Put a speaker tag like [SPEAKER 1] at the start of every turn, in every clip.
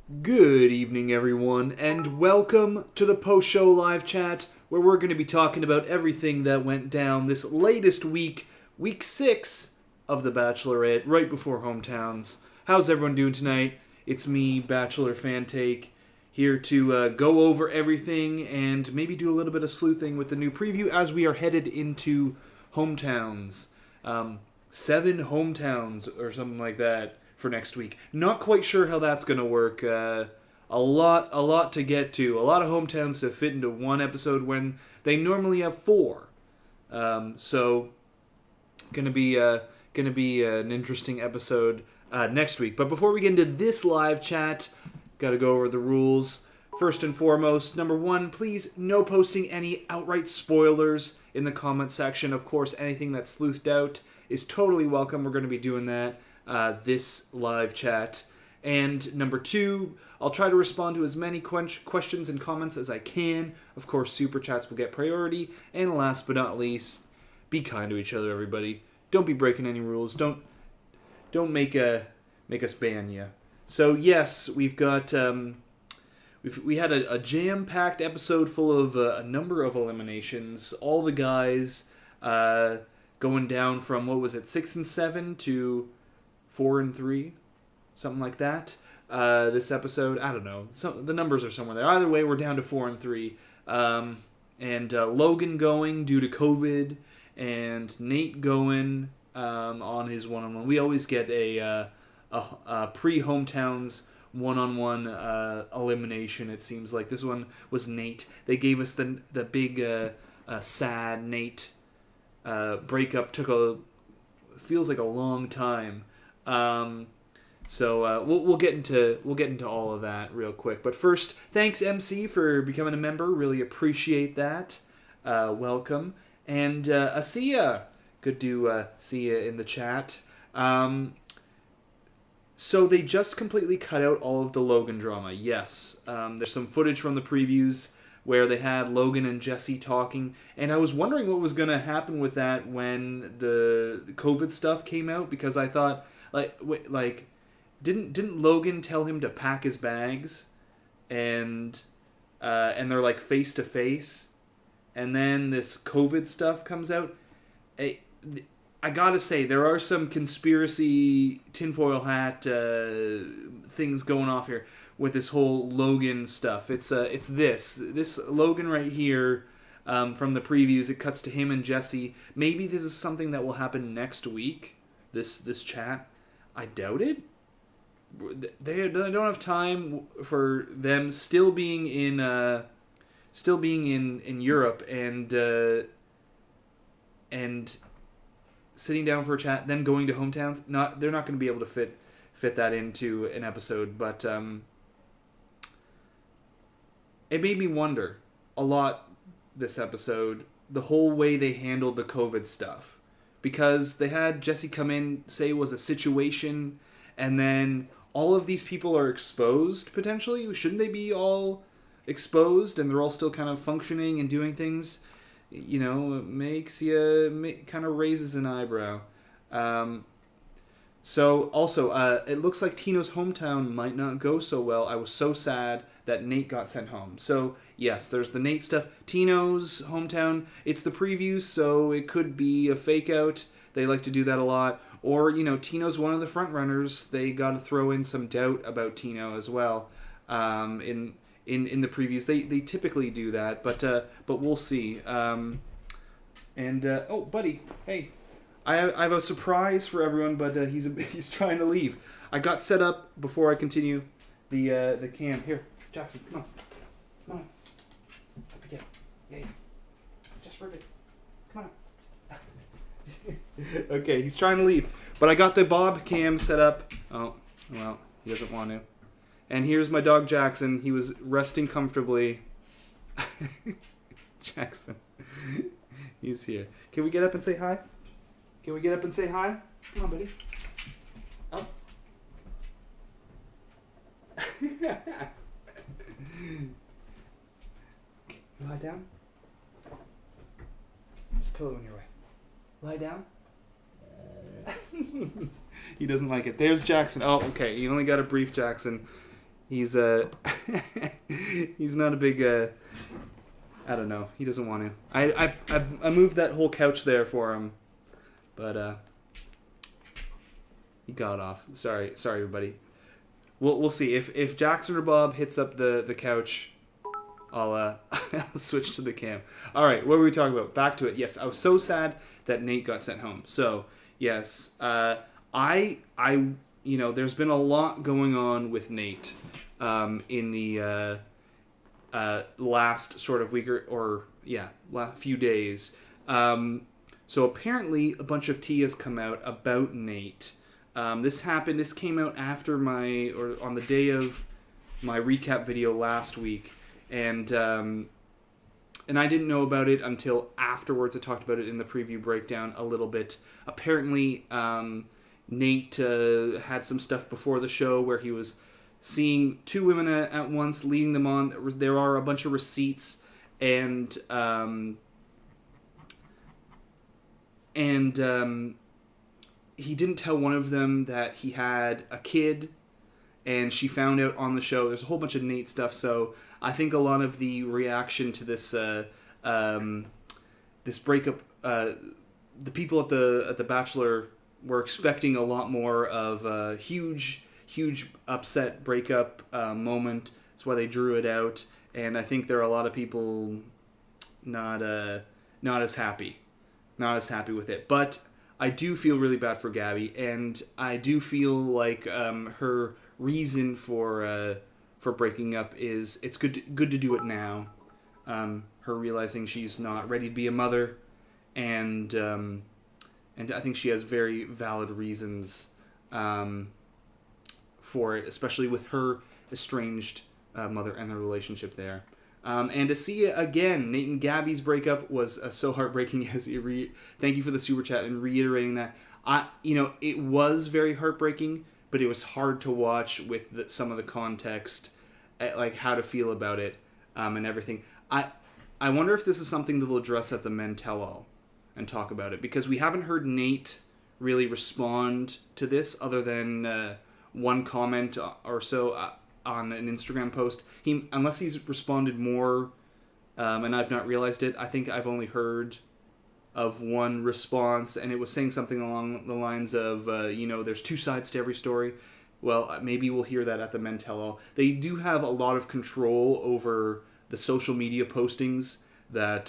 [SPEAKER 1] Good evening, everyone, and welcome to the post-show live chat, where we're going to be talking about everything that went down this latest week, week 6 of the Bachelorette, right before hometowns. How's everyone doing tonight? It's me, Bachelor Fan Take, here to go over everything and maybe do a little bit of sleuthing with the new preview as we are headed into hometowns. 7 hometowns or something like that for next week. Not quite sure how that's going to work. A lot to get to. A lot of hometowns to fit into one episode when they normally have 4. So gonna be an interesting episode next week. But before we get into this live chat, got to go over the rules. First and foremost, number 1, please no posting any outright spoilers in the comment section. Of course, anything that's sleuthed out is totally welcome. We're going to be doing that this live chat. And number 2, I'll try to respond to as many questions and comments as I can. Of course, super chats will get priority. And last but not least, be kind to each other, everybody. Don't be breaking any rules. Don't make us ban you. So yes, we've got we had a jam-packed episode full of a number of eliminations. All the guys going down from, what was it, 6 and 7 to 4 and 3, something like that. This episode, I don't know. The numbers are somewhere there. Either way, we're down to 4 and 3. And Logan going due to COVID, and Nate going on his one-on-one. We always get a pre-hometowns one-on-one elimination. It seems like this one was Nate. They gave us the big sad Nate breakup. Feels like a long time. So we'll get into all of that real quick. But first, thanks MC for becoming a member. Really appreciate that. Welcome. And Asiya, good to see you in the chat. So they just completely cut out all of the Logan drama. Yes, there's some footage from the previews where they had Logan and Jesse talking, and I was wondering what was going to happen with that when the COVID stuff came out, because I thought, didn't Logan tell him to pack his bags, and they're like face to face, and then this COVID stuff comes out. I gotta say, there are some conspiracy tinfoil hat things going off here with this whole Logan stuff. It's this Logan right here from the previews. It cuts to him and Jesse. Maybe this is something that will happen next week. This chat. I doubt it. They don't have time for them still being in Europe and sitting down for a chat, then going to hometowns. They're not going to be able to fit that into an episode. But it made me wonder a lot this episode, the whole way they handled the COVID stuff. Because they had Jesse come in, say it was a situation, and then all of these people are exposed, potentially. Shouldn't they be all exposed, and they're all still kind of functioning and doing things? You know, it makes you, kind of raises an eyebrow. So, also, it looks like Tino's hometown might not go so well. I was so sad that Nate got sent home. So, yes, there's the Nate stuff. Tino's hometown, it's the previews, so it could be a fake out. They like to do that a lot. Or, Tino's one of the front runners. They got to throw in some doubt about Tino as well. In the previews, they typically do that, but we'll see. Oh, buddy, hey, I have a surprise for everyone, but he's trying to leave. I got set up before I continue the cam. Here, Jackson, come on. Up again. Yeah, just for a bit. Come on. Okay, he's trying to leave, but I got the Bob cam set up. Oh, well, he doesn't want to. And here's my dog Jackson. He was resting comfortably. Jackson. He's here. Can we get up and say hi? Come on, buddy. Up. Lie down. There's a pillow in your way. Lie down. He doesn't like it. There's Jackson. Oh, okay. You only got a brief Jackson. He's he's not a big I don't know. He doesn't want to. I moved that whole couch there for him, but he got off. Sorry everybody. We'll see if Jackson or Bob hits up the couch. I'll switch to the cam. All right, what were we talking about? Back to it. Yes, I was so sad that Nate got sent home. So yes, I there's been a lot going on with Nate in the last sort of week or last few days. So apparently a bunch of tea has come out about Nate. This came out after on the day of my recap video last week. And I didn't know about it until afterwards. I talked about it in the preview breakdown a little bit. Apparently, Nate had some stuff before the show where he was seeing two women at once, leading them on. There are a bunch of receipts, and he didn't tell one of them that he had a kid, and she found out on the show. There's a whole bunch of Nate stuff, so I think a lot of the reaction to this this breakup, the people at the Bachelor were expecting a lot more of a huge upset breakup moment. That's why they drew it out, and I think there are a lot of people not as happy with it. But I do feel really bad for Gabby, and I do feel like her reason for breaking up is it's good to do it now. Her realizing she's not ready to be a mother, and I think she has very valid reasons for it, especially with her estranged mother and the relationship there. And to see it again, Nate and Gabby's breakup was so heartbreaking. Thank you for the super chat and reiterating that. It was very heartbreaking, but it was hard to watch with some of the context, like how to feel about it and everything. I wonder if this is something that they'll address at the Men Tell All and talk about it, because we haven't heard Nate really respond to this other than one comment or so on an Instagram post. Unless he's responded more, and I've not realized it, I think I've only heard of one response, and it was saying something along the lines of, there's two sides to every story. Well, maybe we'll hear that at the Men Tell All. They do have a lot of control over the social media postings that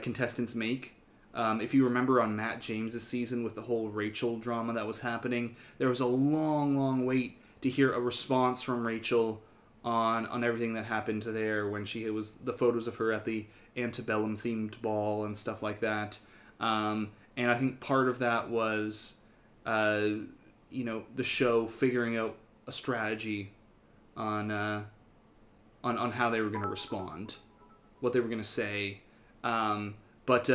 [SPEAKER 1] contestants make. If you remember on Matt James's season with the whole Rachel drama that was happening, there was a long wait to hear a response from Rachel on everything that happened there when it was the photos of her at the antebellum themed ball and stuff like that. And I think part of that was, the show figuring out a strategy on how they were going to respond, what they were going to say. But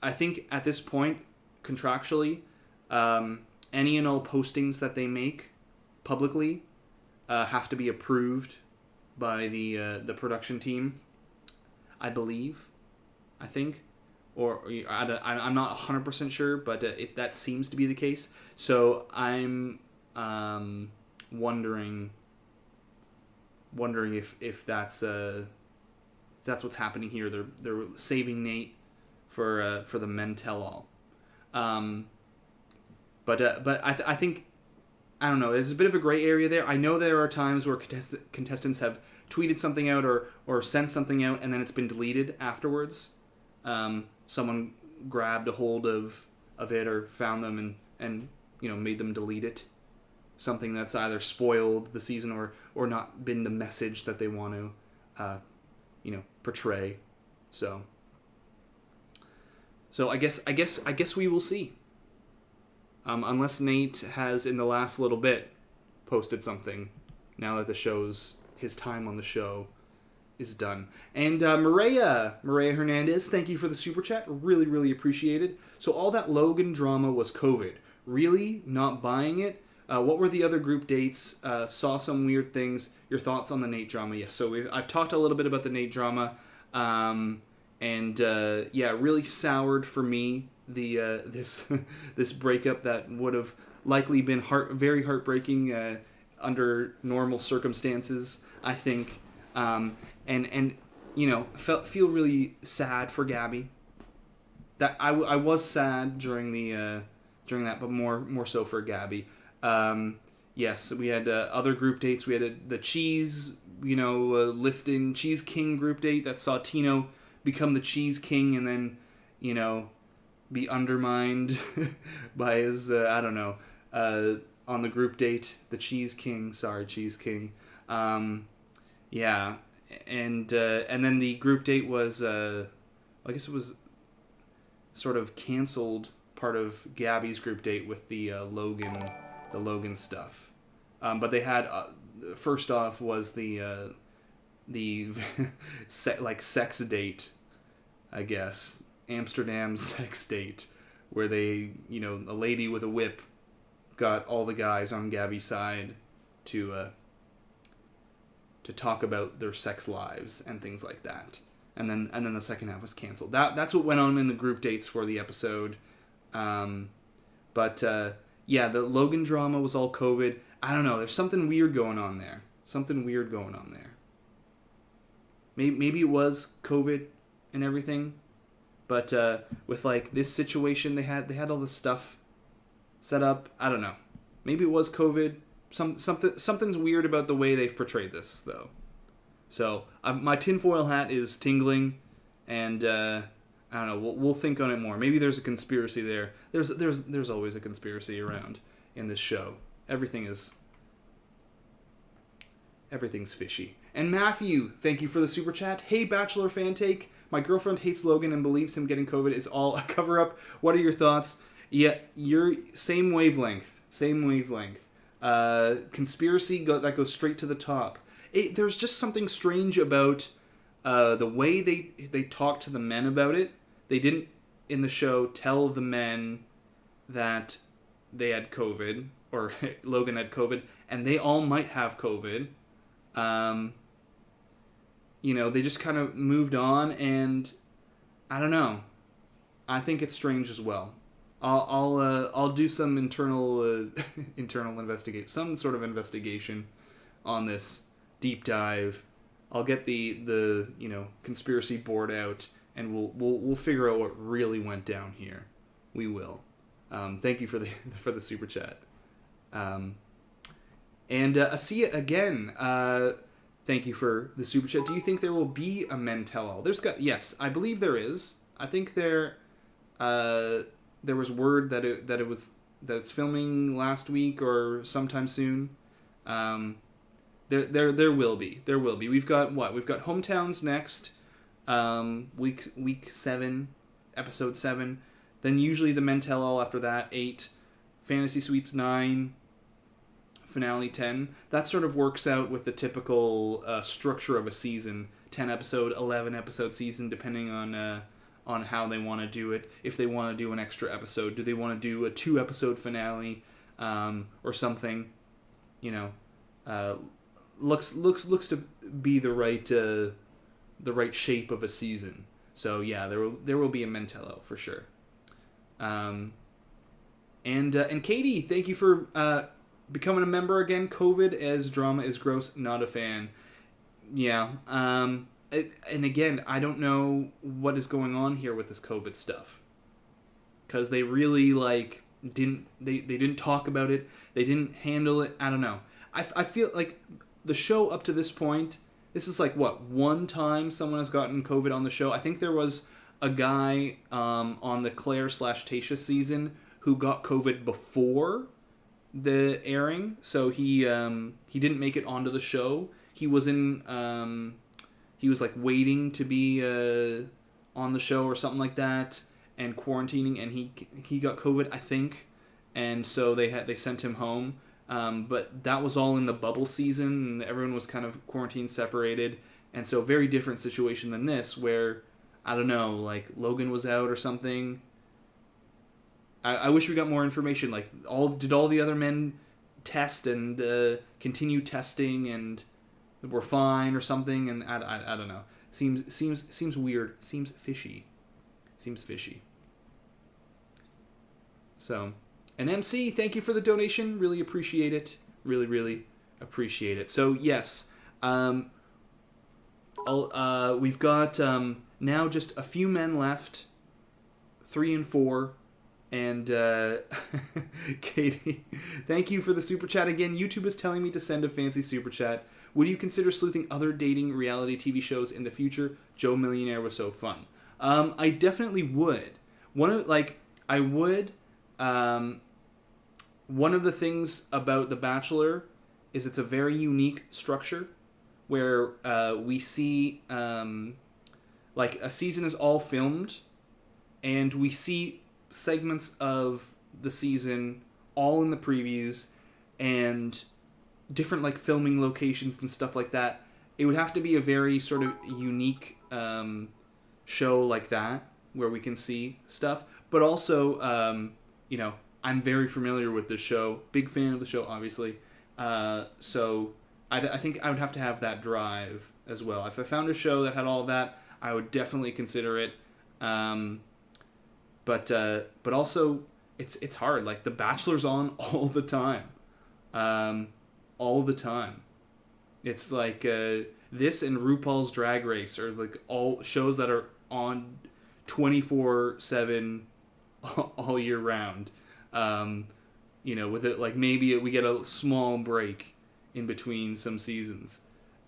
[SPEAKER 1] I think at this point, contractually, any and all postings that they make publicly have to be approved by the production team, I think, or I'm not 100% sure, but that seems to be the case. So I'm wondering if that's what's happening here. They're saving Nate for the Men Tell All. But I think, I don't know, there's a bit of a gray area there. I know there are times where contestants have tweeted something out or sent something out and then it's been deleted afterwards. Someone grabbed a hold of it or found them and made them delete it. Something that's either spoiled the season or not been the message that they want to portray. So I guess we will see. Unless Nate has in the last little bit posted something now that his time on the show is done. And Maria Hernandez, thank you for the super chat. Really, really appreciated. So all that Logan drama was COVID. Really? Not buying it? What were the other group dates? Saw some weird things. Your thoughts on the Nate drama? Yes, so I've talked a little bit about the Nate drama. Really soured for me this breakup that would have likely been very heartbreaking under normal circumstances, I think. And feel really sad for Gabby. That I was sad during that, but more so for Gabby. Yes, we had other group dates. We had the cheese, lifting Cheese King group date that saw Tino become the Cheese King and then, be undermined by his, on the group date, the Cheese King. Sorry, Cheese King. Yeah, and then the group date was, I guess it was sort of canceled part of Gabby's group date with the Logan stuff. But they had first off was the sex date, I guess, Amsterdam sex date, where they a lady with a whip got all the guys on Gabby's side to talk about their sex lives and things like that. And then the second half was canceled. That's what went on in the group dates for the episode. But the Logan drama was all COVID. I don't know. There's something weird going on there. Maybe it was COVID and everything, but with like this situation, they had all this stuff set up. I don't know. Maybe it was COVID. Something's weird about the way they've portrayed this, though. So my tinfoil hat is tingling, and I don't know. We'll think on it more. Maybe there's a conspiracy there. There's always a conspiracy around in this show. Everything's fishy. And Matthew, thank you for the super chat. Hey, Bachelor fan take. My girlfriend hates Logan and believes him getting COVID is all a cover up. What are your thoughts? Yeah, you're same wavelength. Conspiracy that goes straight to the top. There's just something strange about the way they talk to the men about it. They didn't in the show tell the men that they had COVID or Logan had COVID, and they all might have COVID. They just kind of moved on, and I don't know. I think it's strange as well. I'll do some internal investigation, some sort of investigation on this deep dive. I'll get the conspiracy board out, and we'll figure out what really went down here. We will. Thank you for the super chat. And Asiya again. Thank you for the super chat. Do you think there will be a men tell all? Yes, I believe there is. I think there was word that it's filming last week or sometime soon. There will be. We've got Hometowns next, week 7, episode 7. Then usually the men tell all after that, 8, Fantasy Suites 9, finale 10. That sort of works out with the typical structure of a season, 10 episode, 11 episode season, depending on how they want to do it. If they want to do an extra episode, do they want to do a 2 episode finale or something? Looks to be the right shape of a season. So yeah, there will be a Mentello for sure. And Katie, thank you for becoming a member again. COVID as drama is gross. Not a fan. Yeah. And again, I don't know what is going on here with this COVID stuff, because they really didn't talk about it. They didn't handle it. I don't know. I feel like the show up to this point, this is one time someone has gotten COVID on the show. I think there was a guy on the Claire/Tasha season who got COVID before the airing, so he didn't make it onto the show. He was waiting to be on the show or something like that, and quarantining, and he got COVID, I think, and so they sent him home. But that was all in the bubble season, and everyone was kind of quarantine separated, and so very different situation than this, where I don't know, Logan was out or something. I wish we got more information. Did all the other men test and continue testing and were fine or something? And I don't know. Seems weird. Seems fishy. So, and MC, thank you for the donation. Really appreciate it. Really, really, appreciate it. So yes, we've got now just a few men left, 3 and 4, and Katie, thank you for the super chat again. YouTube is telling me to send a fancy super chat. Would you consider sleuthing other dating reality TV shows in the future? Joe Millionaire was so fun. I definitely would. One of the things about The Bachelor is it's a very unique structure where we see like a season is all filmed and we see segments of the season all in the previews and different like filming locations and stuff like that. It would have to be a very sort of unique show like that where we can see stuff, but also I'm very familiar with this show, big fan of the show obviously, so I think I would have to have that drive as well. If I found a show that had all of that, I would definitely consider it, but also it's hard. Like The Bachelor's on all the time. It's like this and RuPaul's Drag Race are like all shows that are on 24/7 all year round. With it, like maybe we get a small break in between some seasons.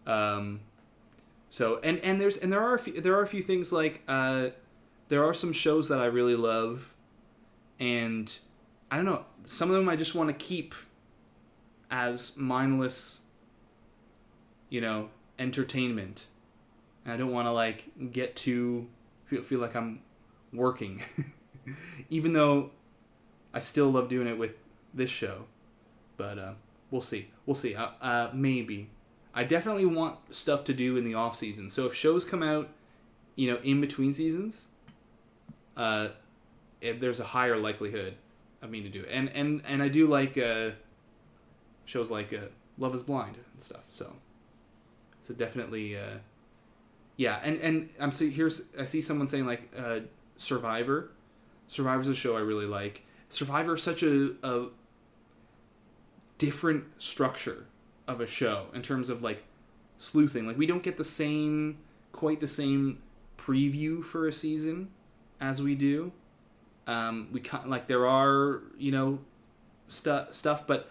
[SPEAKER 1] So there are a few things like there are some shows that I really love, and I don't know, some of them I just want to keep as mindless, entertainment. And I don't want to like get too feel like I'm working, even though I still love doing it with this show. But we'll see. Maybe. I definitely want stuff to do in the off season. So if shows come out, in between seasons, there's a higher likelihood of me to do it. And I do like shows like Love Is Blind and stuff. So definitely, yeah. And I see someone saying like Survivor. Survivor's a show I really like. Survivor is such a different structure of a show in terms of like sleuthing. Like we don't get quite the same preview for a season as we do. We like there are stuff, but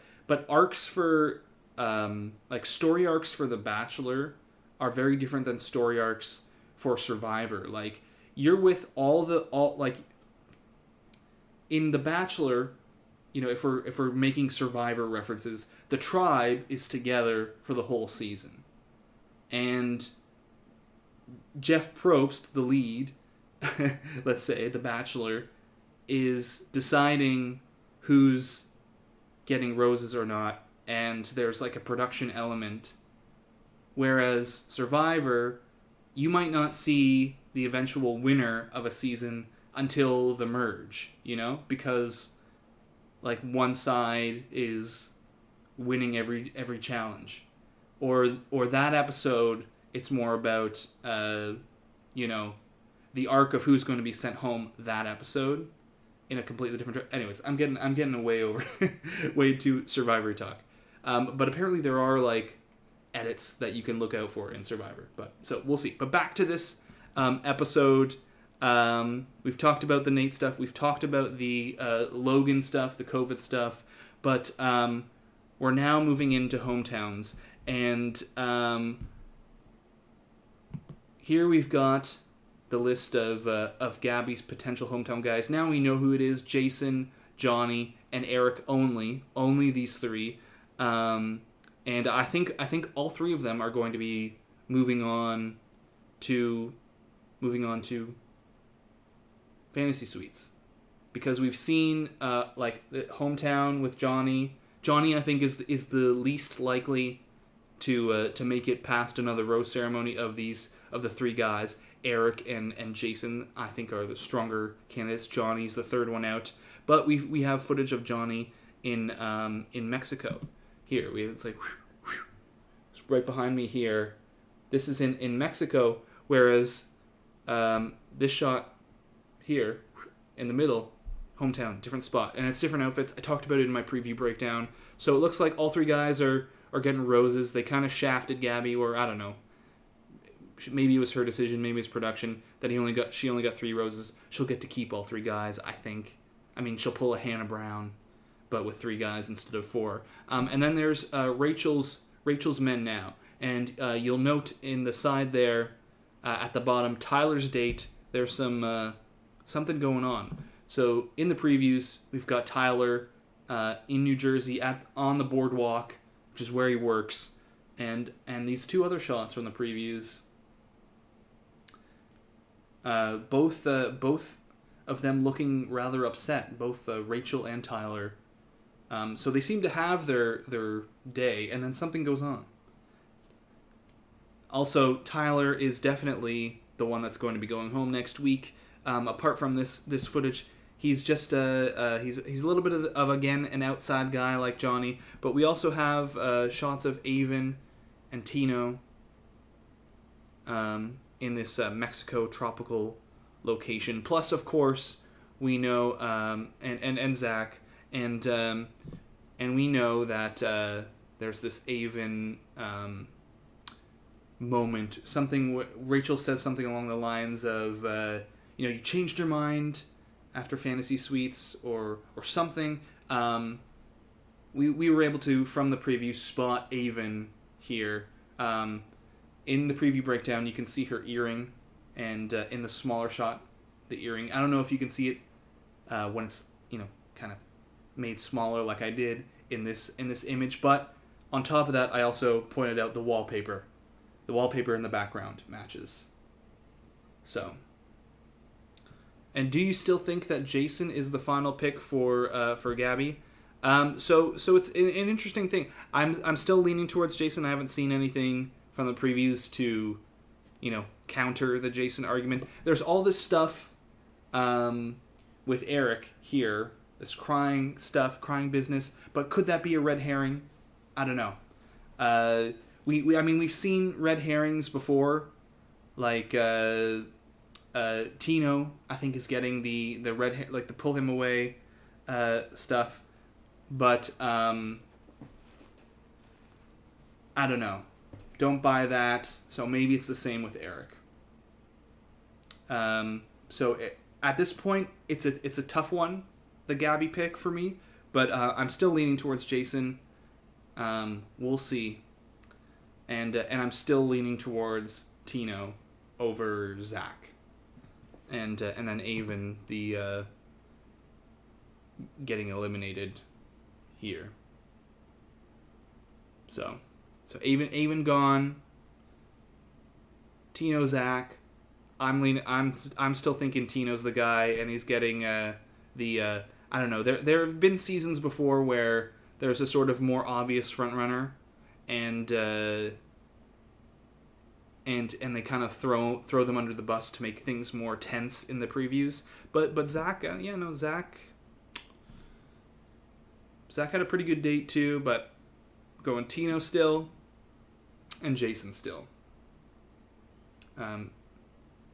[SPEAKER 1] arcs for like story arcs for The Bachelor are very different than story arcs for Survivor. Like you're with all like in The Bachelor, if we're making Survivor references, the tribe is together for the whole season. And Jeff Probst, the lead, let's say, The Bachelor, is deciding who's getting roses or not, and there's like a production element. Whereas Survivor, you might not see the eventual winner of a season until the merge, because like one side is winning every challenge, or that episode it's more about the arc of who's going to be sent home that episode in a completely different. Anyways, I'm getting way too Survivor talk, but apparently there are like edits that you can look out for in Survivor. But so we'll see. But back to this episode. We've talked about the Nate stuff. We've talked about the Logan stuff, the COVID stuff. But we're now moving into hometowns. And here we've got the list of Gabby's potential hometown guys. Now we know who it is: Jason, Johnny, and Eric only. Only these three. And I think all three of them are going to be moving on to fantasy suites, because we've seen like the hometown with Johnny. Johnny, I think, is the least likely to make it past another rose ceremony of the three guys. Eric and Jason, I think, are the stronger candidates. Johnny's the third one out, but we have footage of Johnny in Mexico. Here it's like it's right behind me here. This is in Mexico, whereas this shot here in the middle, hometown, different spot, and it's different outfits. I talked about it in my preview breakdown. So it looks like all three guys are are getting roses. They kind of shafted Gabby, or I don't know. Maybe it was her decision, maybe it's production, that she only got 3 roses. She'll get to keep all 3 guys, I think. I mean, she'll pull a Hannah Brown, but with 3 guys instead of 4. And then there's Rachel's men now. And you'll note in the side there, at the bottom, Tyler's date, there's something going on. So in the previews, we've got Tyler in New Jersey on the boardwalk, which is where he works. And these 2 other shots from the previews, both of them looking rather upset, both Rachel and Tyler. So they seem to have their day, and then something goes on. Also, Tyler is definitely the one that's going to be going home next week. Apart from this footage, he's just he's a little bit of again an outside guy like Johnny. But we also have shots of Avon and Tino in this Mexico tropical location. Plus, of course, we know and Zach and we know that there's this Avon moment. Rachel says something along the lines of you changed your mind after Fantasy Suites or something. We were able to, from the preview, spot Avon here. In the preview breakdown, you can see her earring, and in the smaller shot, the earring. I don't know if you can see it when it's kind of made smaller like I did in this image, but on top of that, I also pointed out the wallpaper. The wallpaper in the background matches. So, and do you still think that Jason is the final pick for Gabby? So it's an interesting thing. I'm still leaning towards Jason. I haven't seen anything from the previews to, counter the Jason argument. There's all this stuff with Eric here, this crying business. But could that be a red herring? I don't know. We've seen red herrings before, like Tino, I think, is getting the red the pull him away stuff, but I don't know. Don't buy that. So maybe it's the same with Eric. At this point, it's a tough one, the Gabby pick for me, but I'm still leaning towards Jason. We'll see. And I'm still leaning towards Tino over Zach, and then Avon the getting eliminated here. So Avon gone. Tino, Zach. I'm still thinking Tino's the guy, and he's getting I don't know. There have been seasons before where there's a sort of more obvious front runner. And they kind of throw them under the bus to make things more tense in the previews. But Zach, Zach had a pretty good date too. But going Tino still, and Jason still.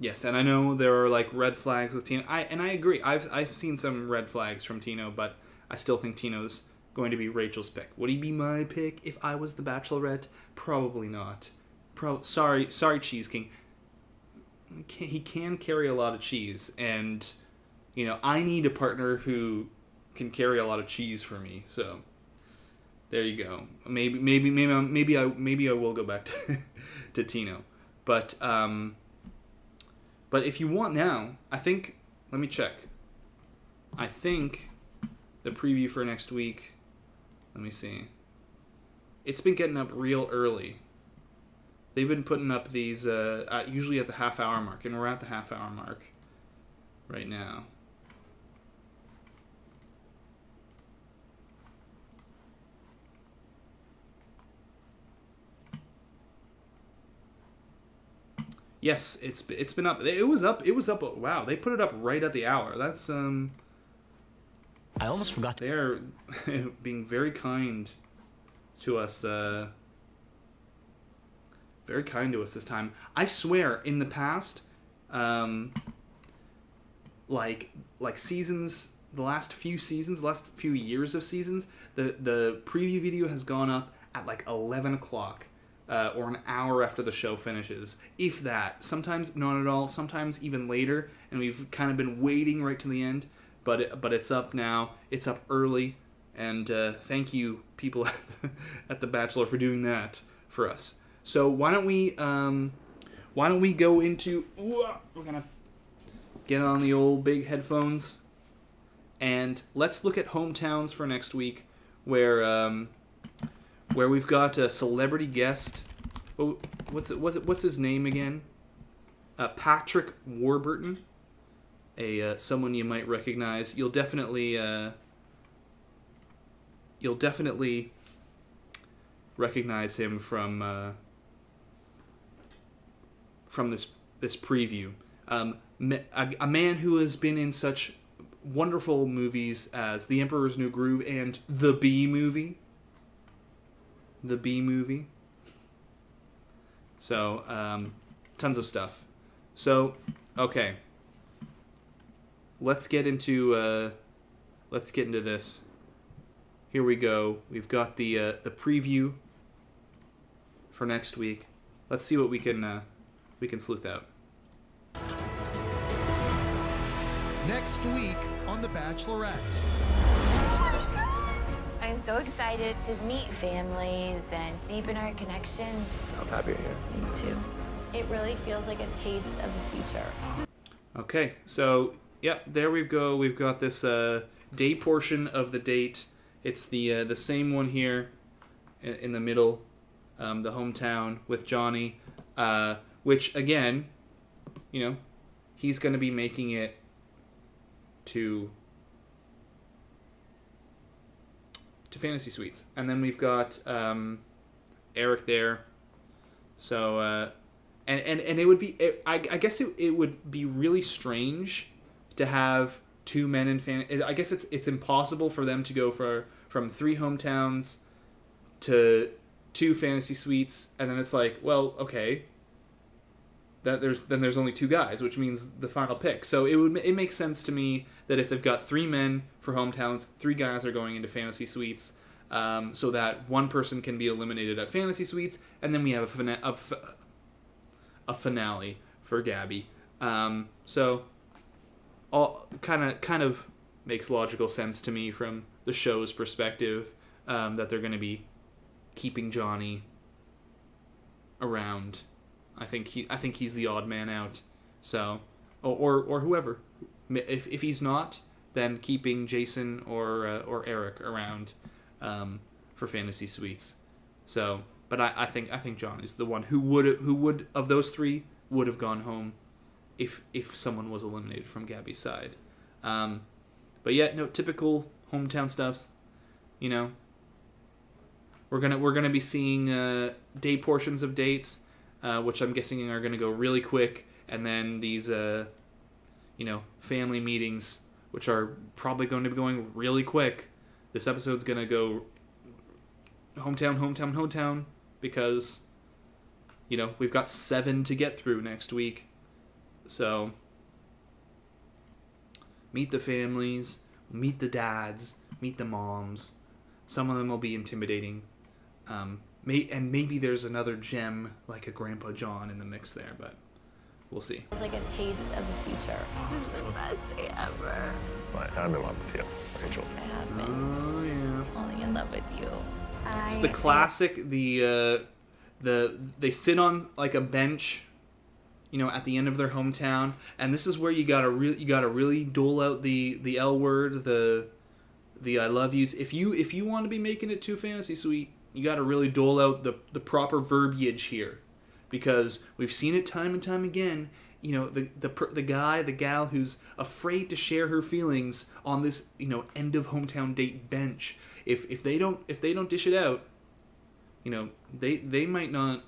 [SPEAKER 1] Yes, and I know there are like red flags with Tino. I agree. I've seen some red flags from Tino, but I still think Tino's going to be Rachel's pick. Would he be my pick if I was the Bachelorette? Probably not. Sorry, Cheese King. He can carry a lot of cheese, and I need a partner who can carry a lot of cheese for me. So there you go. Maybe I will go back to Tino, but if you want now, I think. Let me check. I think the preview for next week. Let me see. It's been getting up real early. They've been putting up these usually at the half-hour mark, and we're at the half-hour mark right now. Yes, it's been up. It was up. Wow, they put it up right at the hour. That's
[SPEAKER 2] I almost forgot.
[SPEAKER 1] They are being very kind to us. Very kind to us this time. I swear, in the past, like seasons, the last few years of seasons, the preview video has gone up at like 11 o'clock or an hour after the show finishes, if that. Sometimes not at all, sometimes even later, and we've kind of been waiting right to the end, but it's up now. It's up early, and thank you, people at The Bachelor, for doing that for us. So why don't we go into... We're going to get on the old big headphones, and let's look at hometowns for next week, where we've got a celebrity guest. Oh, what's his name again? Patrick Warburton, someone you might recognize. You'll definitely recognize him from this preview. A man who has been in such wonderful movies as The Emperor's New Groove and The Bee Movie. The Bee Movie. So, tons of stuff. So, okay. Let's get into this. Here we go. We've got the preview for next week. Let's see what we can sleuth out.
[SPEAKER 3] Next week on The Bachelorette.
[SPEAKER 4] I'm so excited to meet families and deepen our connections.
[SPEAKER 5] I'm happy you're here.
[SPEAKER 4] Me too. It really feels like a taste of the future.
[SPEAKER 1] Okay, so, yep, there we go. We've got this day portion of the date. It's the same one here in the middle, the hometown with Johnny, which, again, he's going to be making it to Fantasy Suites. And then we've got Eric there. So, and it would be, I guess it would be really strange to have two men in I guess it's impossible for them to go from 3 hometowns to 2 Fantasy Suites, and then it's like, well, okay, there's only 2 guys, which means the final pick. So it makes sense to me that if they've got 3 men for hometowns, 3 guys are going into Fantasy Suites, so that one person can be eliminated at Fantasy Suites, and then we have a finale for Gabby. So all kind of makes logical sense to me from the show's perspective, that they're going to be keeping Johnny around. I think he's the odd man out. So, or whoever. If he's not, then keeping Jason or Eric around for Fantasy Suites. So, but I think John is the one who would of those 3 would have gone home if someone was eliminated from Gabby's side. But yeah, no, typical hometown stuffs. We're gonna be seeing day portions of dates, which I'm guessing are gonna go really quick, and then these family meetings, which are probably going to be going really quick. This episode's gonna go hometown, because we've got 7 to get through next week. So meet the families, meet the dads, meet the moms. Some of them will be intimidating. And maybe there's another gem like a Grandpa John in the mix there, but we'll see.
[SPEAKER 4] It's like a taste of the future. This is the best day ever.
[SPEAKER 5] I'm in love with you, Rachel.
[SPEAKER 4] I have been
[SPEAKER 1] Oh yeah.
[SPEAKER 4] falling in love with you.
[SPEAKER 1] It's the classic. They sit on like a bench, at the end of their hometown, and this is where you gotta really dole out the L word, the I love yous. If you want to be making it to Fantasy Suite, you gotta really dole out the proper verbiage here, because we've seen it time and time again. The guy, the gal who's afraid to share her feelings on this end of hometown date bench. If they don't dish it out, they might not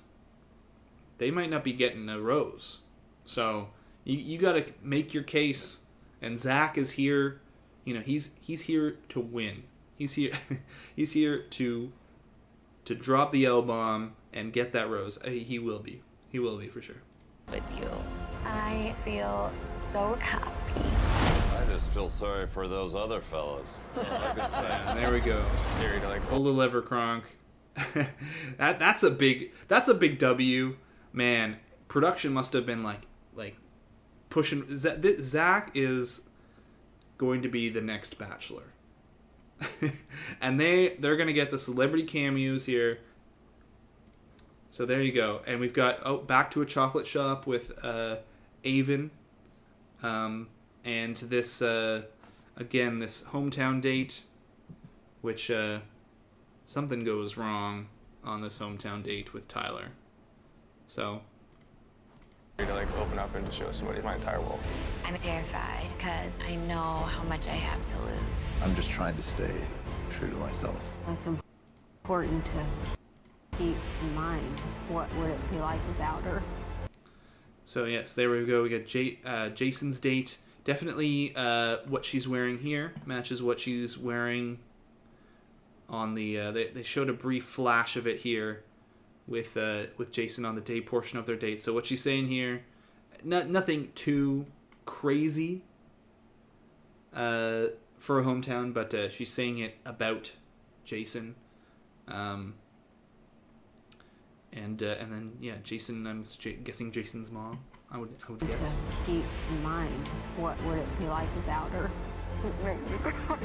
[SPEAKER 1] be getting a rose. So you got to make your case, and Zach is here. He's here to win. He's here to drop the L bomb and get that rose. He will be for sure.
[SPEAKER 4] With you, I feel so happy.
[SPEAKER 6] I just feel sorry for those other fellas. That's all I can say.
[SPEAKER 1] And there we go.
[SPEAKER 5] Scary to
[SPEAKER 1] Pull the lever, Kronk. that's a big W, man. Production must have been like pushing. Zach is going to be the next Bachelor, and they're gonna get the celebrity cameos here. So there you go, and we've got back to a chocolate shop with Avon, and this again this hometown date, which something goes wrong on this hometown date with Tyler. So.
[SPEAKER 7] To like open up and to show somebody my entire world.
[SPEAKER 4] I'm terrified because I know how much I have to lose.
[SPEAKER 8] I'm just trying to stay true to myself.
[SPEAKER 9] It's important to keep in mind what would it be like without her.
[SPEAKER 1] So yes, there we go. We got Jason's date. Definitely what she's wearing here matches what she's wearing on the... They showed a brief flash of it here with Jason on the day portion of their date. So what she's saying here, nothing too crazy for a hometown, but she's saying it about Jason. And then Jason. I'm guessing Jason's mom. I would guess.
[SPEAKER 9] To keep in mind what would it be like without her. It makes me cry.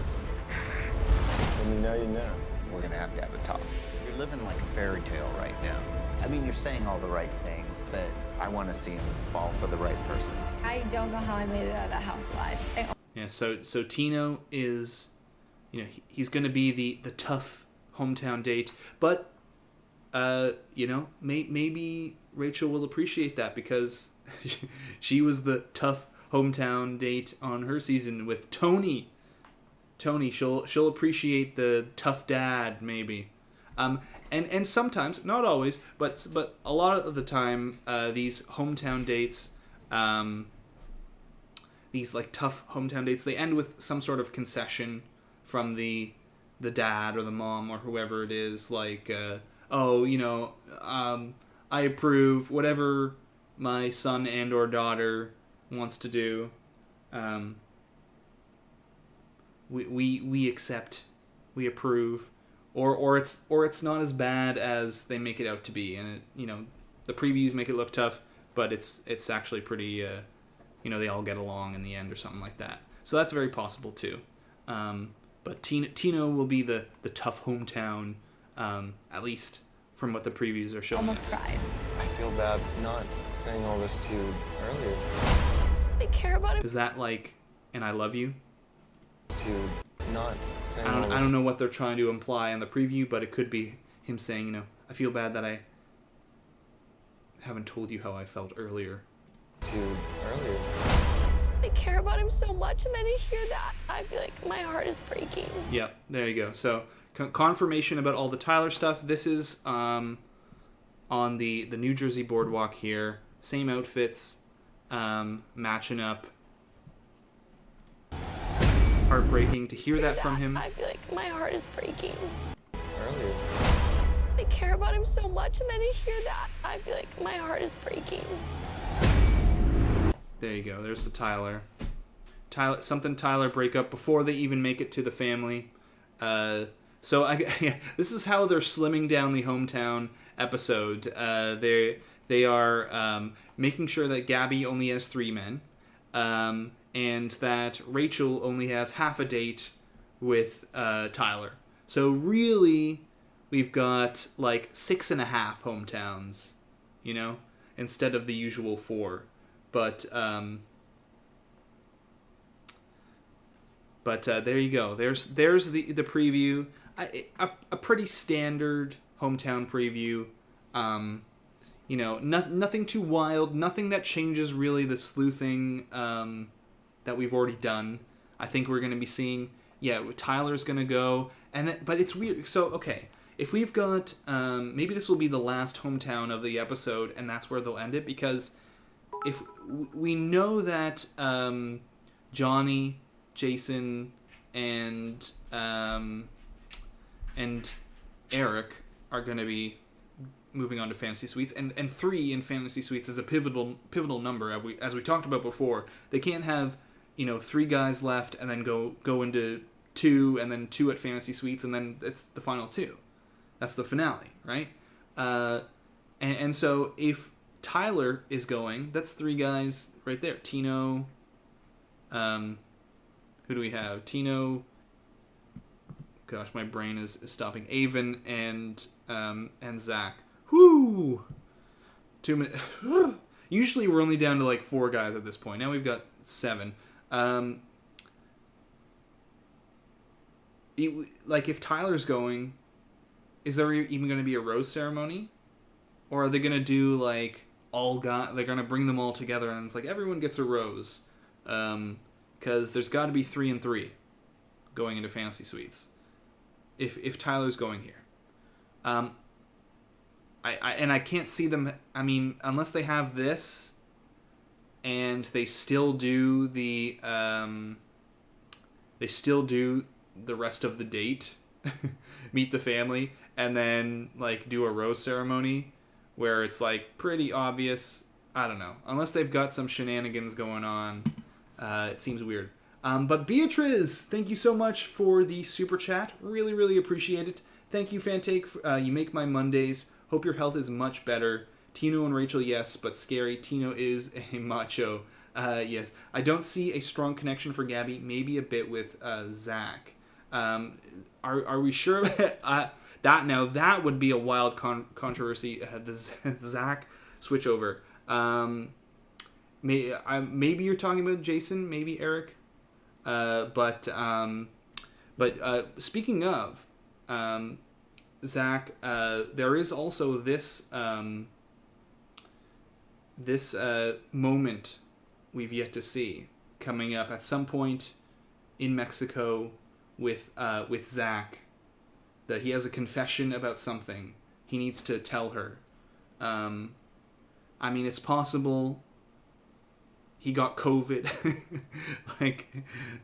[SPEAKER 10] When you know, you know.
[SPEAKER 8] We're gonna have a talk. You're living like a fairy tale right now. I mean, you're saying all the right things, but I want to see him fall for the right person.
[SPEAKER 11] I don't know how I made it out of that house alive.
[SPEAKER 1] Yeah. So Tino is, he's gonna be the tough hometown date, but maybe Rachel will appreciate that because she was the tough hometown date on her season with Tony. She'll appreciate the tough dad maybe, and sometimes, not always, but a lot of the time, these hometown dates, these like tough hometown dates, they end with some sort of concession from the dad or the mom or whoever it is, like I approve whatever my son and or daughter wants to do. We accept, we approve, or it's not as bad as they make it out to be, and the previews make it look tough, but it's actually pretty, they all get along in the end or something like that. So that's very possible too. But Tino will be the tough hometown, at least from what the previews are showing.
[SPEAKER 11] Almost cried.
[SPEAKER 10] I feel bad not saying all this to you earlier.
[SPEAKER 11] I care about him.
[SPEAKER 1] Is that like an I love you?
[SPEAKER 10] To not saying
[SPEAKER 1] I don't know what they're trying to imply in the preview, but it could be him saying, I feel bad that I haven't told you how I felt earlier.
[SPEAKER 11] I care about him so much, and then to hear that, I feel like my heart is breaking.
[SPEAKER 1] Yep, there you go. So confirmation about all the Tyler stuff. This is on the New Jersey boardwalk here. Same outfits, matching up. Heartbreaking to hear that from him.
[SPEAKER 11] I feel like my heart is breaking.
[SPEAKER 10] Earlier.
[SPEAKER 11] I care about him so much, and then to hear that, I feel like my heart is breaking.
[SPEAKER 1] There you go. There's the Tyler breakup before they even make it to the family. So this is how they're slimming down the hometown episode. They are making sure that Gabby only has 3 men, and that Rachel only has half a date with Tyler. So really, we've got like 6.5 hometowns, instead of the usual 4. But there you go. There's the preview. A pretty standard hometown preview. Nothing too wild. Nothing that changes really the sleuthing that we've already done. I think we're going to be seeing. Yeah, Tyler's going to go, but it's weird. So okay, if we've got maybe this will be the last hometown of the episode, and that's where they'll end it, because if we know that Johnny, Jason, and Eric are going to be moving on to Fantasy Suites, and 3 in Fantasy Suites is a pivotal number, as we talked about before. They can't have 3 guys left and then go into 2 and then 2 at Fantasy Suites and then it's the final 2. That's the finale, right? And so if Tyler is going, that's 3 guys right there. Tino. Who do we have? Tino. Gosh, my brain is stopping. Avon and Zach. Whoo! 2 minutes. Usually we're only down to like 4 guys at this point. Now we've got 7. Like if Tyler's going, is there even going to be a rose ceremony? Or are they going to do like all guys? They're going to bring them all together and it's like everyone gets a rose. Because there's got to be 3 and 3 going into Fantasy Suites. If Tyler's going here. I can't see them. I mean, unless they have this, and they still do the rest of the date, meet the family, and then like do a rose ceremony, where it's like pretty obvious. I don't know. Unless they've got some shenanigans going on, it seems weird. But Beatriz, thank you so much for the super chat. Really, really appreciate it. Thank you, Fantake. You make my Mondays. Hope your health is much better. Tino and Rachel, yes, but scary. Tino is a macho. Yes. I don't see a strong connection for Gabby. Maybe a bit with Zach. Are we sure that now that would be a wild controversy? The Zach switchover. Maybe you're talking about Jason. Maybe Eric. But speaking of Zach, there is also this moment we've yet to see coming up at some point in Mexico with Zach, that he has a confession about something he needs to tell her. I mean, it's possible he got COVID. Like,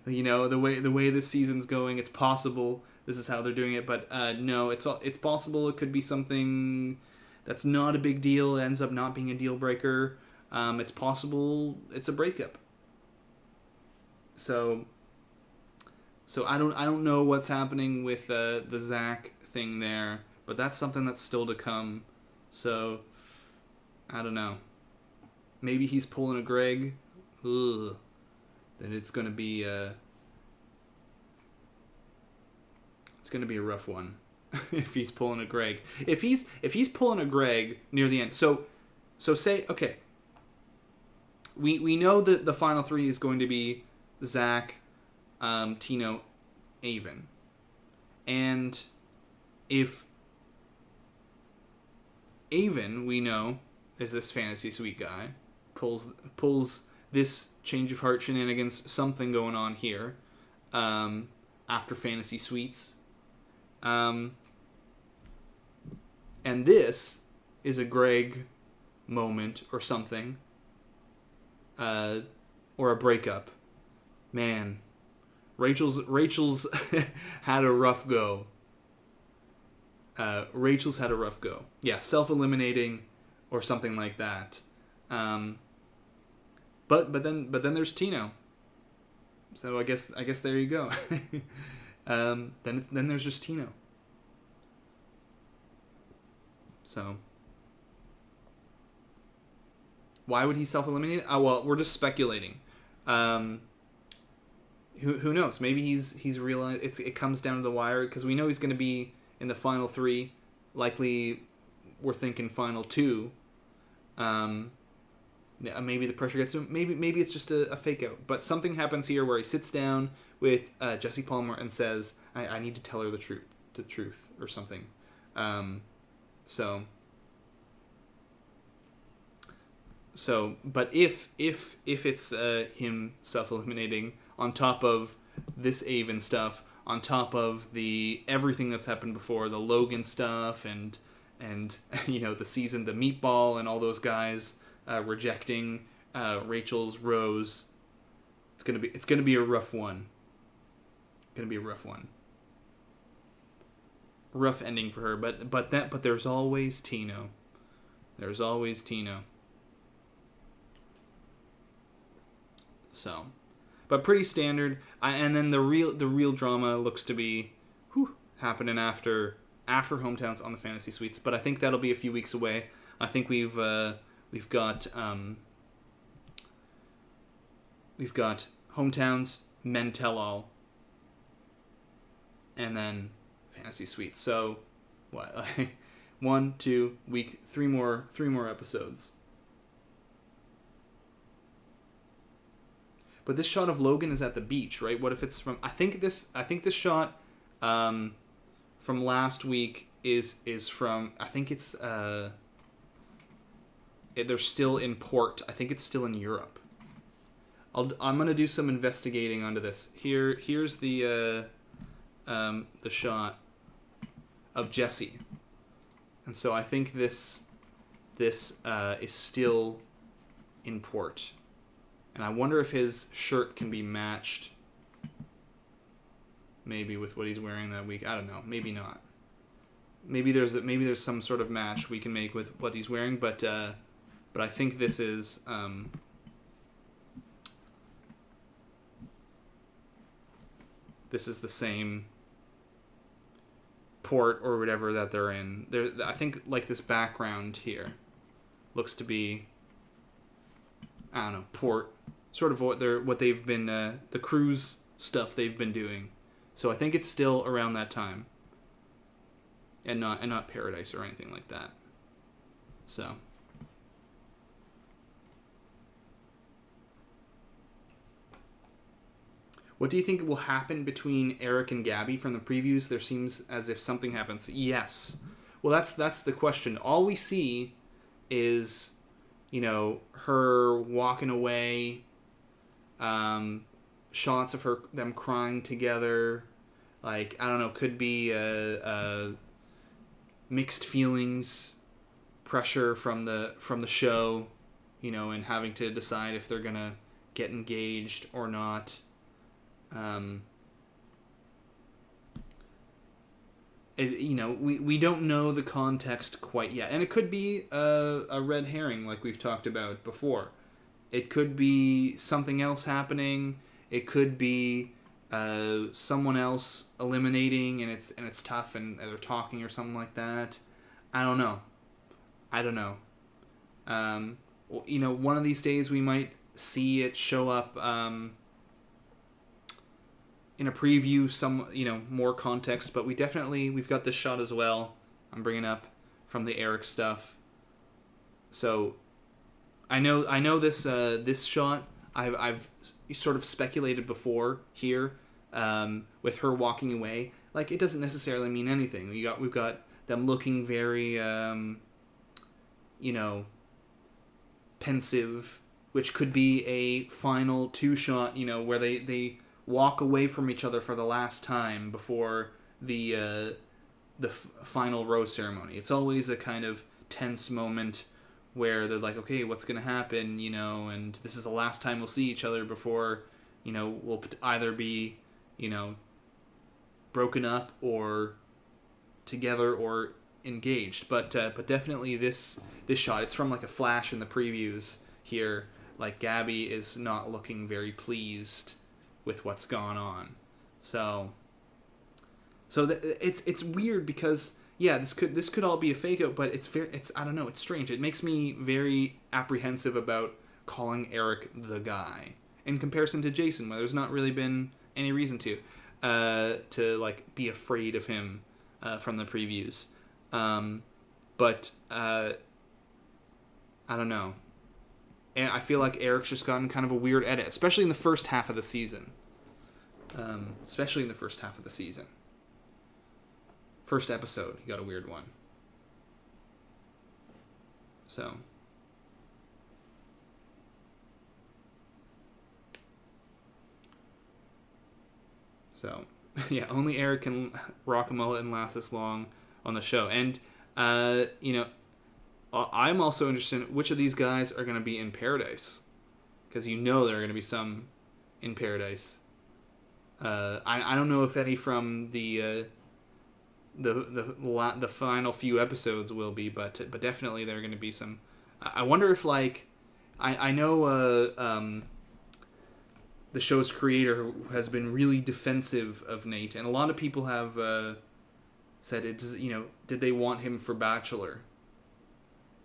[SPEAKER 1] you know, the way this season's going, it's possible this is how they're doing it. But no, it's possible it could be something that's not a big deal, ends up not being a deal breaker. It's possible it's a breakup. So I don't know what's happening with the Zach thing there, but that's something that's still to come. So I don't know. Maybe he's pulling a Greg. Ugh. Then it's gonna be a rough one. If he's pulling a Greg. If he's pulling a Greg near the end. So say, okay. We know that the final 3 is going to be Zach, Tino, Avon. And if Avon, we know, is this fantasy suite guy, pulls this change of heart shenanigans, something going on here, after fantasy suites. And this is a Greg moment or something, or a breakup. Man, Rachel's had a rough go. Rachel's had a rough go. Yeah, self-eliminating or something like that. But then there's Tino. So I guess there you go. Then there's just Tino. So why would he self-eliminate? Oh, well, we're just speculating. Who knows? Maybe he's realized it comes down to the wire, because we know he's going to be in the final 3. Likely, we're thinking final 2. Maybe the pressure gets to him. Maybe it's just a fake out. But something happens here where he sits down with Jesse Palmer and says, "I need to tell her the truth or something." But if it's him self-eliminating on top of this Avon stuff, on top of the everything that's happened before, the Logan stuff and you know, the season, the meatball and all those guys rejecting Rachel's rose, it's gonna be a rough one. Rough ending for her, but there's always Tino. So, but pretty standard. And then the real drama looks to be happening after after Hometowns on the Fantasy Suites, but I think that'll be a few weeks away. I think we've got Hometowns, Men Tell All, and then Fantasy Suites. So what? Like 1, 2 week, three more episodes. But this shot of Logan is at the beach, right? What if it's from? I think this shot from last week is from. I think it's they're still in port. I think it's still in Europe. I'm gonna do some investigating onto this. Here's the shot of Jesse, and so I think this is still in port. And I wonder if his shirt can be matched maybe with what he's wearing that week. I don't know. Maybe not. Maybe there's some sort of match we can make with what he's wearing, but I think this is the same port or whatever that they're in. I think like this background here looks to be, I don't know, port, sort of what they've been the cruise stuff they've been doing. So I think it's still around that time, and not Paradise or anything like that. So what do you think will happen between Eric and Gabby from the previews? There seems as if something happens. Yes. Well, that's the question. All we see is, her walking away, shots of them crying together. Like, I don't know, could be mixed feelings, pressure from the show, and having to decide if they're gonna get engaged or not. We don't know the context quite yet, and it could be a red herring like we've talked about before. It could be something else happening. It could be someone else eliminating, and it's tough, and they're talking or something like that. I don't know. One of these days we might see it show up in a preview, some more context, but we've got this shot as well. I'm bringing up from the Eric stuff. So I know this shot. I've sort of speculated before here with her walking away. Like, it doesn't necessarily mean anything. We've got them looking very pensive, which could be a final two shot. Where they walk away from each other for the last time before the final rose ceremony. It's always a kind of tense moment where they're like, okay, what's going to happen, and this is the last time we'll see each other before, we'll either be, broken up or together or engaged. But definitely this shot, it's from like a flash in the previews here. Like, Gabby is not looking very pleased with what's gone on. So it's weird because this could all be a fake out, but it's I don't know, it's strange. It makes me very apprehensive about calling Eric the guy in comparison to Jason, where there's not really been any reason to like be afraid of him from the previews. But I don't know. And I feel like Eric's just gotten kind of a weird edit, especially in the first half of the season. First episode, he got a weird one. So yeah, only Eric can rock a mullet and last this long on the show. And I'm also interested in which of these guys are going to be in Paradise, because there are going to be some in Paradise. I don't know if any from the final few episodes will be, but definitely there are going to be some. I wonder if, like, I know the show's creator has been really defensive of Nate, and a lot of people have said, did they want him for Bachelor?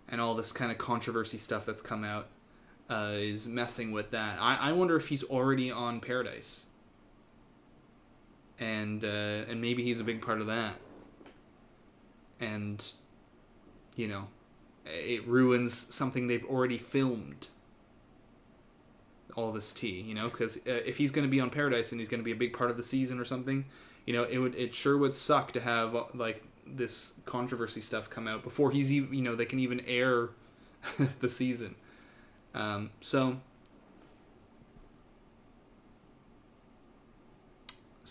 [SPEAKER 1] And all this kind of controversy stuff that's come out is messing with that. I wonder if he's already on Paradise. And maybe he's a big part of that. And, it ruins something they've already filmed. All this tea, because if he's going to be on Paradise and he's going to be a big part of the season or something, it sure would suck to have this controversy stuff come out before he's even, they can even air the season. So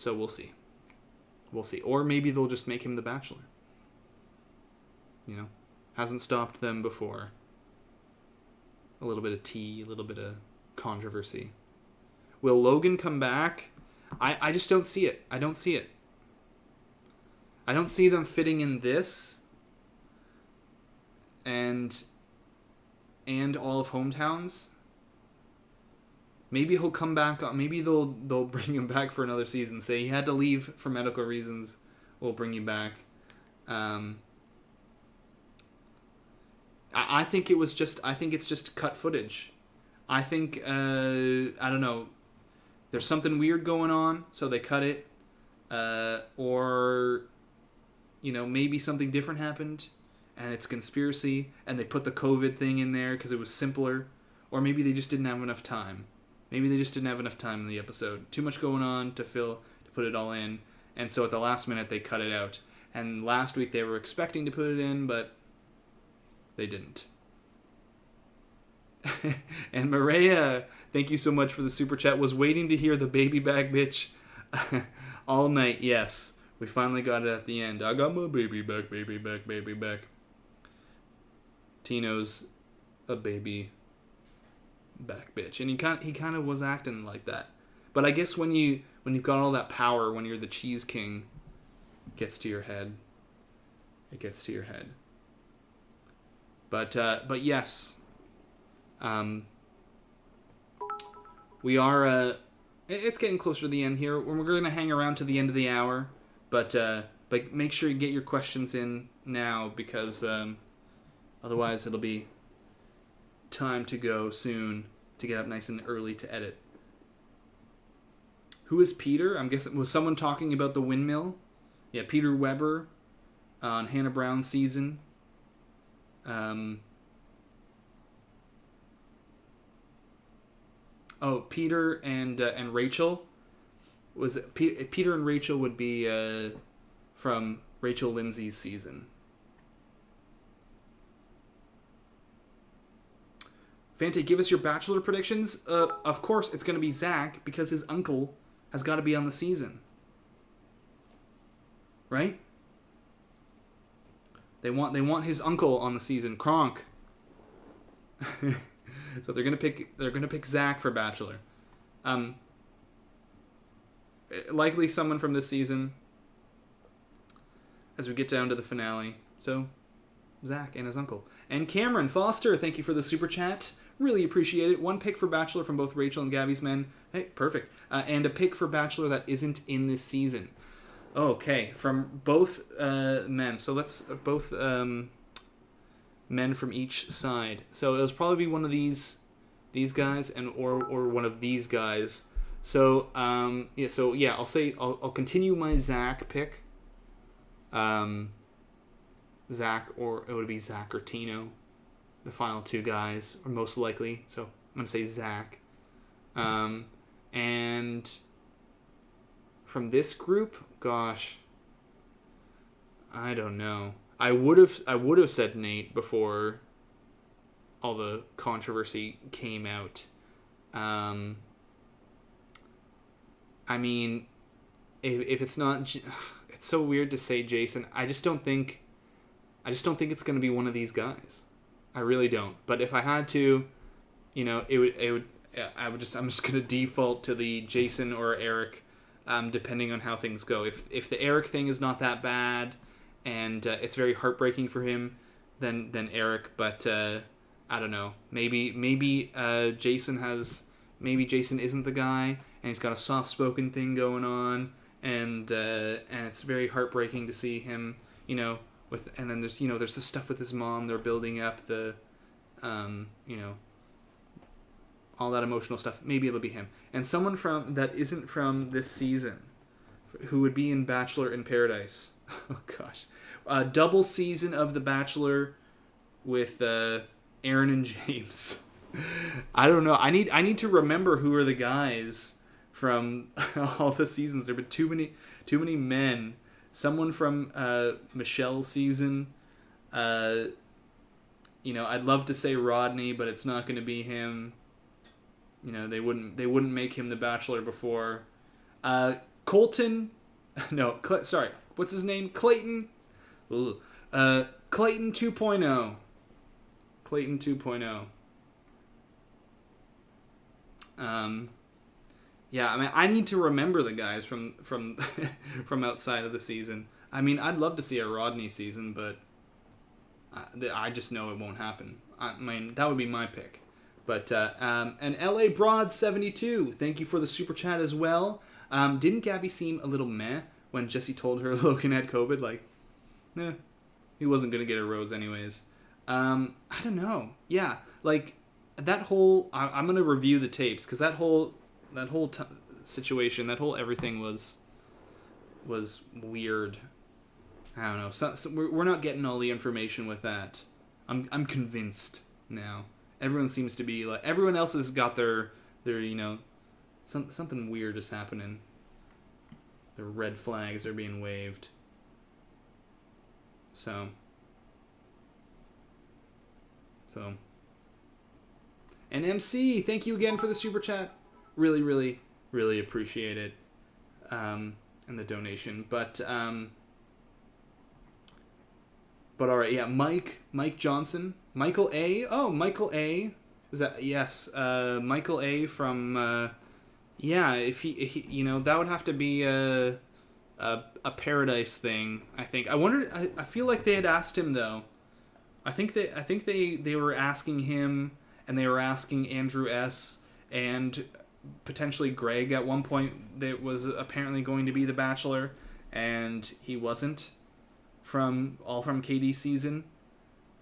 [SPEAKER 1] we'll see. Or maybe they'll just make him the Bachelor. Hasn't stopped them before. A little bit of tea, a little bit of controversy. Will Logan come back? I just don't see it. I don't see it. I don't see them fitting in this and all of Hometowns. Maybe he'll come back. Maybe they'll bring him back for another season. Say he had to leave for medical reasons. We'll bring you back. I think it's just cut footage. I think I don't know. There's something weird going on, so they cut it. Or maybe something different happened, and it's conspiracy, and they put the COVID thing in there because it was simpler. Or maybe they just didn't have enough time. Maybe they just didn't have enough time in the episode. Too much going on to put it all in, and so at the last minute they cut it out. And last week they were expecting to put it in, but they didn't. And Maria, thank you so much for the super chat. Was waiting to hear the baby back bitch all night. Yes, we finally got it at the end. I got my baby back, baby back, baby back. Tino's a baby back bitch, and he kind of was acting like that. But I guess when you've got all that power, when you're the cheese king, it gets to your head. It gets to your head. But yes, we are. It's getting closer to the end here. We're going to hang around to the end of the hour, but make sure you get your questions in now, because otherwise it'll be time to go soon to get up nice and early to edit. Who is Peter? I'm guessing, was someone talking about the windmill? Yeah, Peter Weber on Hannah Brown's season. Peter and Rachel. Was it Peter and Rachel would be from Rachel Lindsay's season. Fante, give us your Bachelor predictions. Of course, it's going to be Zach, because his uncle has got to be on the season. Right? They want his uncle on the season, Kronk. So they're gonna pick Zach for Bachelor. Likely someone from this season. As we get down to the finale, so Zach and his uncle. And Cameron Foster, thank you for the super chat. Really appreciate it. One pick for Bachelor from both Rachel and Gabby's men. Hey, perfect. And a pick for Bachelor that isn't in this season. Okay, from both men. So let's both men from each side. So it'll probably be one of these guys or one of these guys. So I'll continue my Zach pick. Zach, or it would be Zach or Tino, the final two guys, or most likely. So I'm gonna say Zach. And from this group, gosh, I don't know. I would have said Nate before all the controversy came out. I mean, if it's not, it's so weird to say Jason. I just don't think it's going to be one of these guys. I really don't. But if I had to, I'm just going to default to the Jason or Eric, depending on how things go. If the Eric thing is not that bad, and it's very heartbreaking for him, then Eric. But I don't know. Maybe Jason isn't the guy, and he's got a soft-spoken thing going on, and it's very heartbreaking to see him, you know, and then there's the stuff with his mom. They're building up the, you know, all that emotional stuff. Maybe it'll be him. And someone that isn't from this season, who would be in Bachelor in Paradise. Oh gosh, double season of The Bachelor with Aaron and James. I don't know. I need to remember who are the guys from all the seasons. There've been too many men. Someone from Michelle's season. You know, I'd love to say Rodney, but it's not going to be him. You know, they wouldn't make him the Bachelor before. Colton, no, sorry, what's his name? Clayton. Ooh. Clayton 2.0. Clayton 2.0. Yeah, I mean, I need to remember the guys from from outside of the season. I mean, I'd love to see a Rodney season, but I just know it won't happen. I mean, that would be my pick. But and LA Broad 72, thank you for the super chat as well. Didn't Gabby seem a little meh when Jesse told her Logan had COVID? Like, he wasn't gonna get a rose anyways. I don't know. Yeah, like that whole. I'm gonna review the tapes because that whole situation, that whole everything was weird. I don't know. So we're not getting all the information with that. I'm convinced now. Everyone seems to be like, everyone else has got their you know, something weird is happening. The red flags are being waved. So. And MC, thank you again for the super chat. Really, really, really appreciate it. And the donation. But all right, yeah, Mike Johnson, Michael A. Oh, Michael A. Is that, yes, Michael A. from yeah, if he you know, that would have to be a Paradise thing, I think. I wonder, I feel like they had asked him though. I think they were asking him, and they were asking Andrew S. and potentially Greg at one point that was apparently going to be the Bachelor, and he wasn't from KD's season.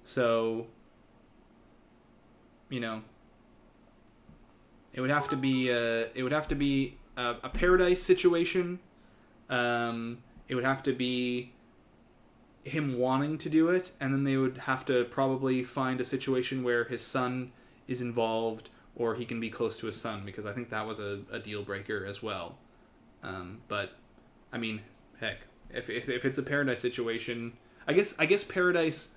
[SPEAKER 1] So, you know, it would have to be a Paradise situation. It would have to be him wanting to do it, and then they would have to probably find a situation where his son is involved, or he can be close to his son, because I think that was a deal breaker as well. But I mean, heck, if it's a Paradise situation, I guess Paradise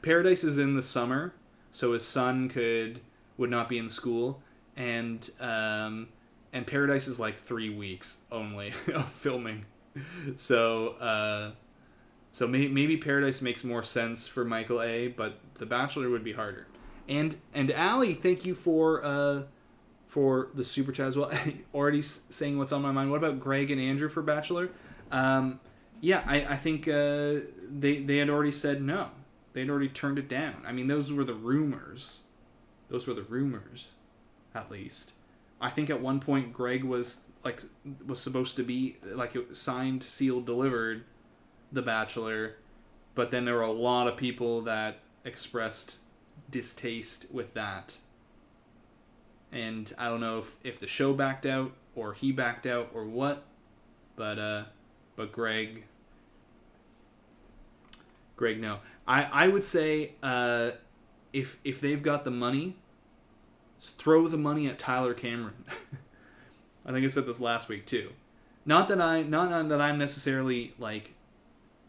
[SPEAKER 1] Paradise is in the summer, so his son would not be in school, and Paradise is like 3 weeks only of filming, so maybe Paradise makes more sense for Michael A, but The Bachelor would be harder. And Allie, thank you for the super chat as well. Already saying what's on my mind. What about Greg and Andrew for Bachelor? Yeah, I think they had already said no. They'd already turned it down. I mean, those were the rumors. At least. I think at one point Greg was supposed to be like signed, sealed, delivered The Bachelor, but then there were a lot of people that expressed distaste with that, and I don't know if the show backed out or he backed out or what, but Greg no. I would say if they've got the money, throw the money at Tyler Cameron. I think I said this last week too. Not that I'm necessarily like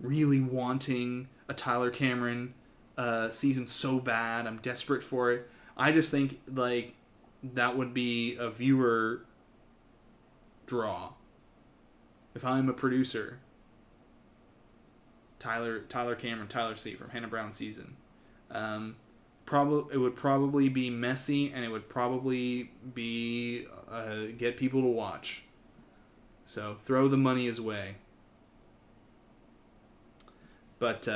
[SPEAKER 1] really wanting a Tyler Cameron season so bad. I'm desperate for it. I just think like that would be a viewer draw. If I'm a producer, Tyler Cameron, Tyler C from Hannah Brown season. It would probably be messy, and it would probably be get people to watch. So throw the money his way. But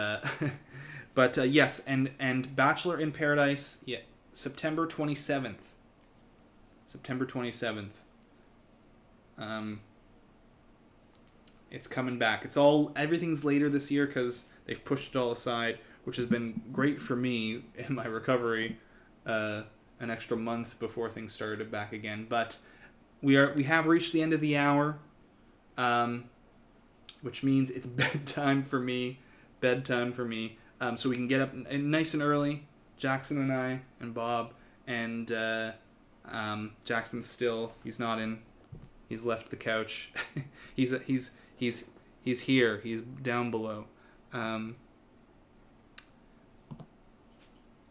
[SPEAKER 1] yes, and Bachelor in Paradise, yeah, September 27th. It's coming back. Everything's later this year because they've pushed it all aside, which has been great for me in my recovery. An extra month before things started back again. But we have reached the end of the hour, which means it's bedtime for me. So we can get up nice and early. Jackson and I and Bob and Jackson's still. He's not in. He's left the couch. He's here. He's down below.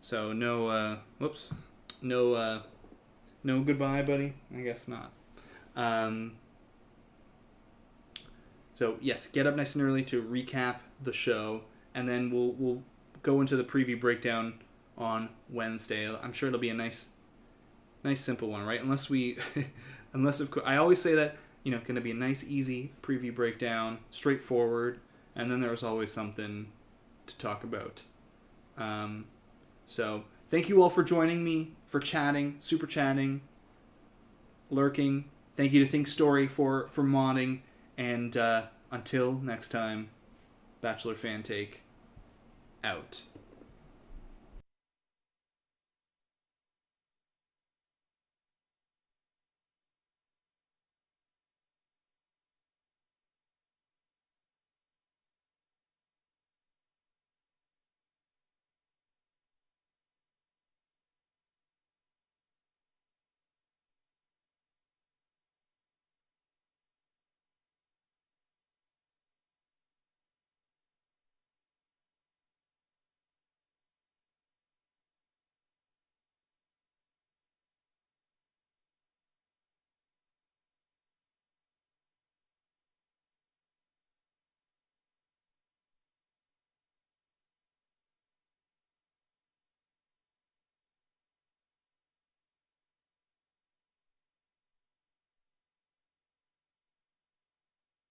[SPEAKER 1] So no. Whoops. No goodbye, buddy. I guess not. So yes, get up nice and early to recap the show, and then we'll go into the preview breakdown on Wednesday. I'm sure it'll be a nice simple one, right? Unless of course I always say that, going to be a nice easy preview breakdown, straightforward, and then there's always something to talk about. So thank you all for joining me, for chatting, super chatting, lurking. Thank you to Think Story for modding, and until next time, Bachelor Fan Take out.